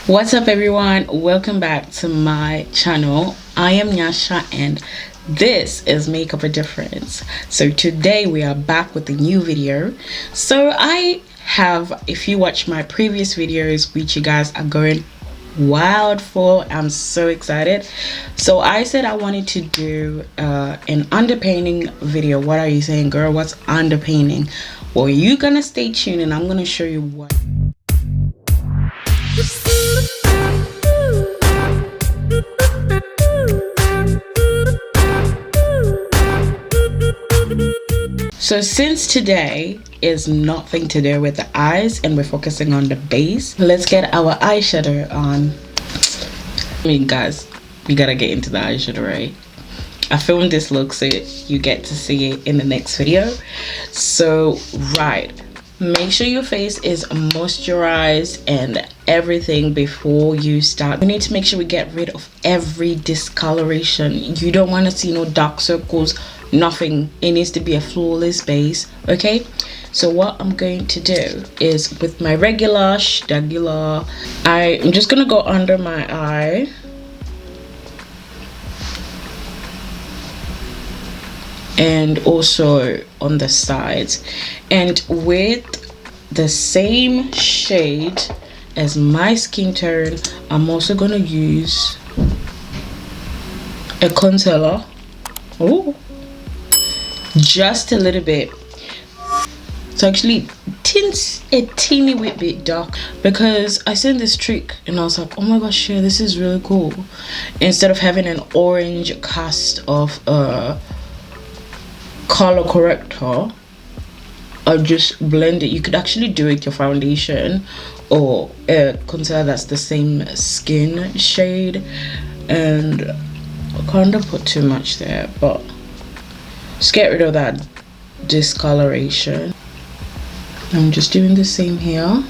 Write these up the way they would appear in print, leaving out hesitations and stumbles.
What's up everyone, welcome back to my channel. I am Nyasha and this is Makeup a Difference. So today we are back with a new video. So I have, if you watch my previous videos, which you guys are going wild for, I'm so excited. So I said I wanted to do an underpainting video. What are you saying, girl? What's underpainting? Well, you're gonna stay tuned and I'm gonna show you what. So since today is nothing to do with the eyes and we're focusing on the base, let's get our eyeshadow on. I mean guys, we gotta get into the eyeshadow, right? I filmed this look so you get to see it in the next video. So right, make sure your face is moisturized and everything before you start. We need to make sure we get rid of every discoloration. You don't want to see no dark circles, nothing. It needs to be a flawless base. Okay, so what I'm going to do is with my regular I'm just gonna go under my eye and also on the sides, and with the same shade as my skin tone, I'm also gonna use a concealer. Oh, just a little bit. It's actually tints a teeny bit dark because I seen this trick and I was like, oh my gosh, yeah, this is really cool. Instead of having an orange cast of color corrector, I'll just blend it. You could actually do it your foundation or a concealer that's the same skin shade, and I kind of put too much there, but just get rid of that discoloration. I'm just doing the same here.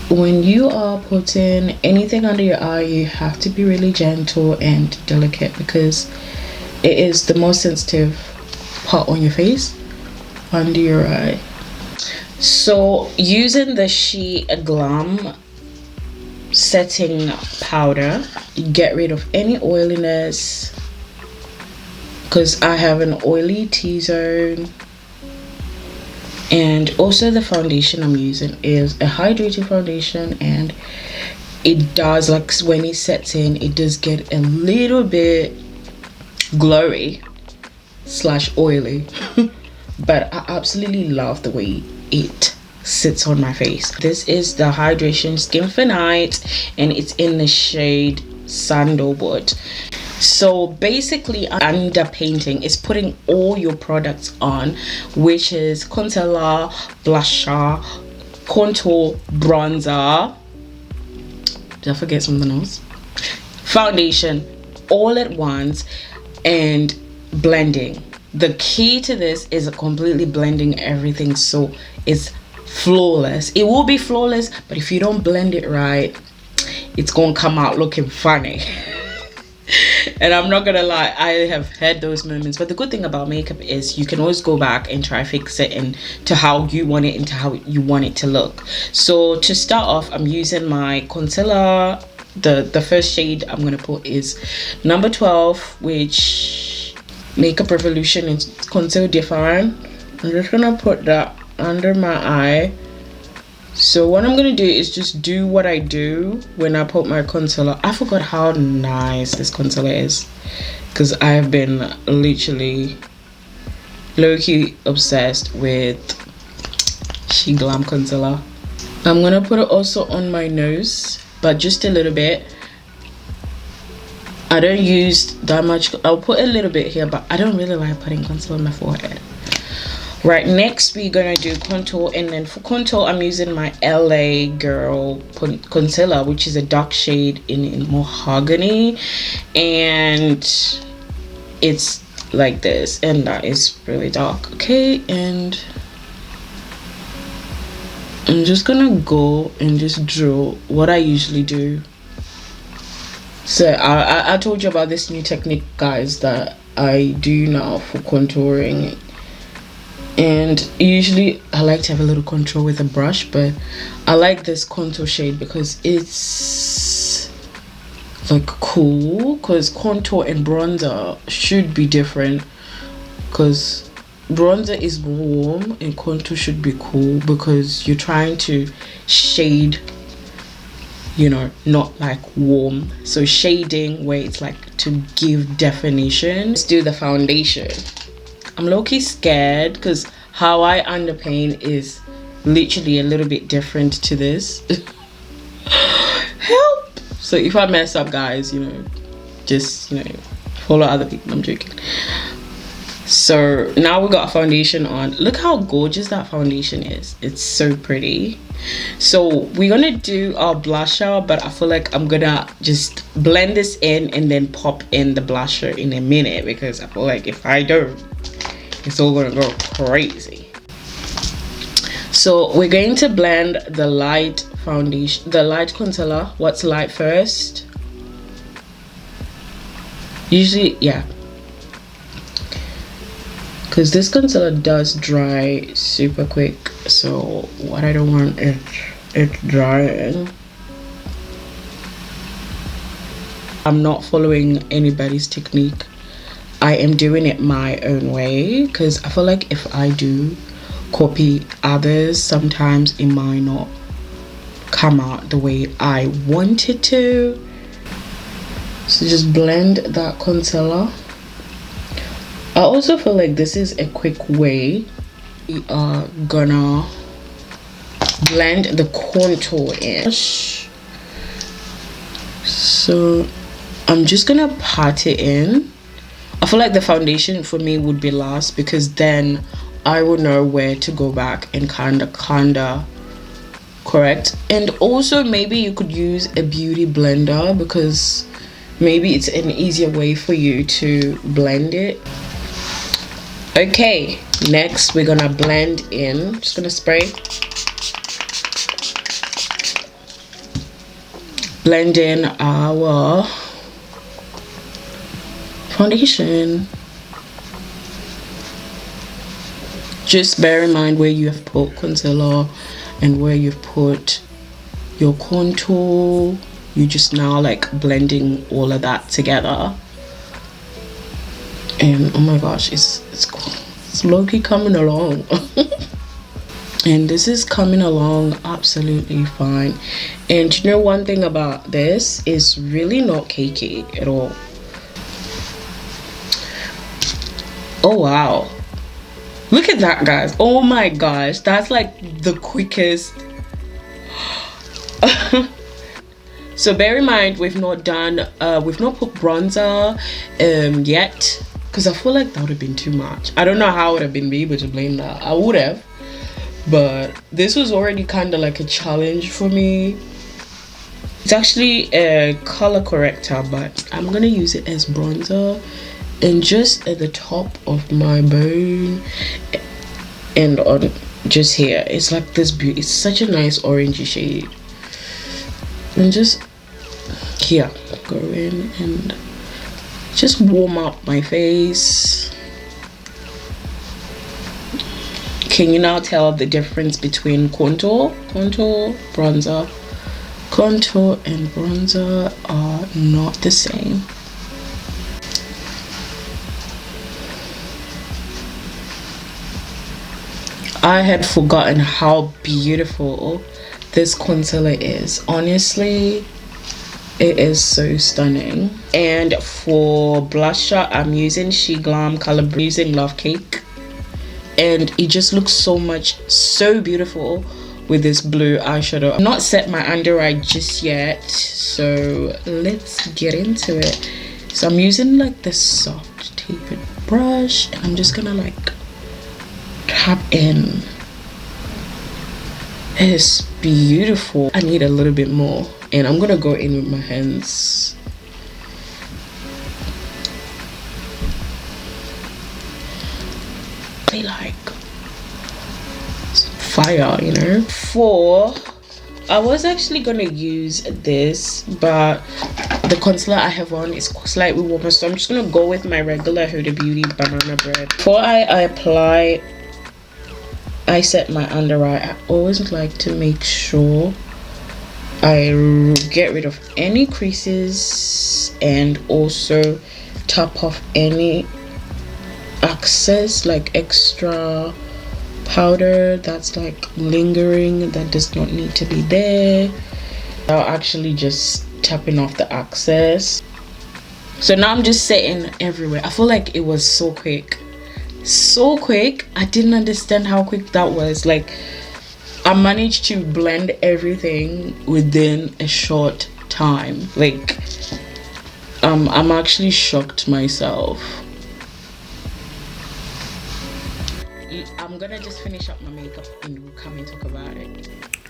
When you are putting anything under your eye, you have to be really gentle and delicate because it is the most sensitive part on your face, under your eye. So using the She Glam setting powder, you get rid of any oiliness because I have an oily T-zone. And also the foundation I'm using is a hydrating foundation, and it does, like, when it sets in, it does get a little bit glowy / oily but I absolutely love the way it sits on my face. This is the Hydration Skin for Night and it's in the shade Sandalwood. So basically, underpainting is putting all your products on, which is concealer, blusher, contour, bronzer, did I forget something else, foundation, all at once, and blending. The key to this is completely blending everything so it's flawless. It will be flawless, but if you don't blend it right, it's gonna come out looking funny. And I'm not gonna lie, I have had those moments, but the good thing about makeup is you can always go back and try fix it into how you want it, into how you want it to look. So to start off, I'm using my concealer. The first shade I'm gonna put is number 12, which Makeup Revolution is Conceal Define. I'm just gonna put that under my eye. So what I'm gonna do is just do what I do when I put my concealer. I forgot how nice this concealer is because I've been literally low-key obsessed with She Glam concealer. I'm gonna put it also on my nose, but just a little bit. I don't use that much. I'll put a little bit here, but I don't really like putting concealer on my forehead. Right, next we're gonna do contour, and then for contour I'm using my LA Girl concealer, which is a dark shade in mahogany, and it's like this, and that is really dark. Okay, and I'm just gonna go and just draw what I usually do. So I told you about this new technique, guys, that I do now for contouring. And usually I like to have a little contour with a brush, but I like this contour shade because it's like cool, because contour and bronzer should be different, because bronzer is warm and contour should be cool, because you're trying to shade, you know, not like warm. So shading where it's like to give definition. Let's do the foundation. I'm low-key scared because how I underpaint is literally a little bit different to this. Help! So if I mess up, guys, you know, just, you know, follow other people. I'm joking. So now we got foundation on. Look how gorgeous that foundation is. It's so pretty. So we're gonna do our blusher, but I feel like I'm gonna just blend this in and then pop in the blusher in a minute, because I feel like if I don't, it's all gonna go crazy. So we're going to blend the light foundation, the light concealer. What's light first? Usually, yeah, because this concealer does dry super quick. So what I don't want is it drying. I'm not following anybody's technique. I am doing it my own way, because I feel like if I do copy others, sometimes it might not come out the way I want it to. So just blend that concealer. I also feel like this is a quick way. We are gonna blend the contour in. So I'm just gonna pat it in. I feel like the foundation for me would be last, because then I will know where to go back and kinda correct. And also maybe you could use a beauty blender, because maybe it's an easier way for you to blend it. Okay, next we're gonna blend in. Just gonna spray. Blend in our foundation. Just bear in mind where you have put concealer and where you've put your contour. You just now like blending all of that together. And oh my gosh, it's low-key coming along. And this is coming along absolutely fine. And you know, one thing about this is really not cakey at all. Oh wow, look at that, guys. Oh my gosh, that's like the quickest. So bear in mind, we've not put bronzer yet, because I feel like that would have been too much. I don't know how I would have been able to blend that. I would have, but this was already kind of like a challenge for me. It's actually a color corrector, but I'm gonna use it as bronzer, and just at the top of my bone and on just here, it's like this beauty. It's such a nice orangey shade. And just here, go in and just warm up my face. Can you now tell the difference between contour, bronzer? Contour and bronzer are not the same. I had forgotten how beautiful this concealer is. Honestly, it is so stunning. And for blusher, I'm using She Glam color, using Love Cake, and it just looks so beautiful with this blue eyeshadow. I'm not set my under eye just yet, so let's get into it. So I'm using like this soft tapered brush, and I'm just gonna like tap in. It's beautiful. I need a little bit more, and I'm gonna go in with my hands. They like fire, you know. I was actually gonna use this, but the concealer I have on is slightly warmer, so I'm just gonna go with my regular Huda Beauty Banana Bread. Before I apply I set my under eye, I always like to make sure I get rid of any creases and also top off any excess, like extra powder that's like lingering, that does not need to be there. I'll actually just tapping off the excess. So now I'm just setting everywhere. I feel like it was so quick. So quick. I didn't understand how quick that was. Like, I managed to blend everything within a short time. Like, I'm actually shocked myself. I'm gonna just finish up my makeup and we'll come and talk about it.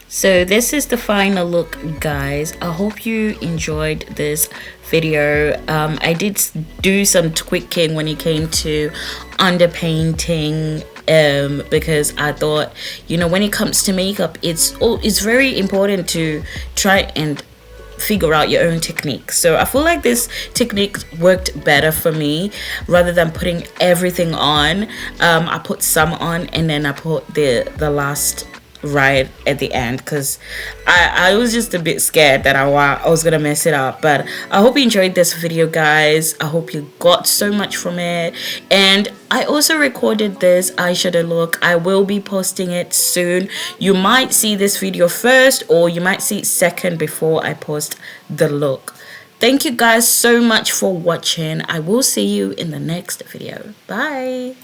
So this is the final look, guys. I hope you enjoyed this video. I did do some tweaking when it came to underpainting, because I thought, you know, when it comes to makeup, it's very important to try and figure out your own technique. So I feel like this technique worked better for me. Rather than putting everything on, I put some on and then I put the last right at the end, because I was just a bit scared that I was gonna mess it up. But I hope you enjoyed this video, guys. I hope you got so much from it. And I also recorded this eyeshadow look. I will be posting it soon. You might see this video first, or you might see it second before I post the look. Thank you guys so much for watching. I will see you in the next video. Bye.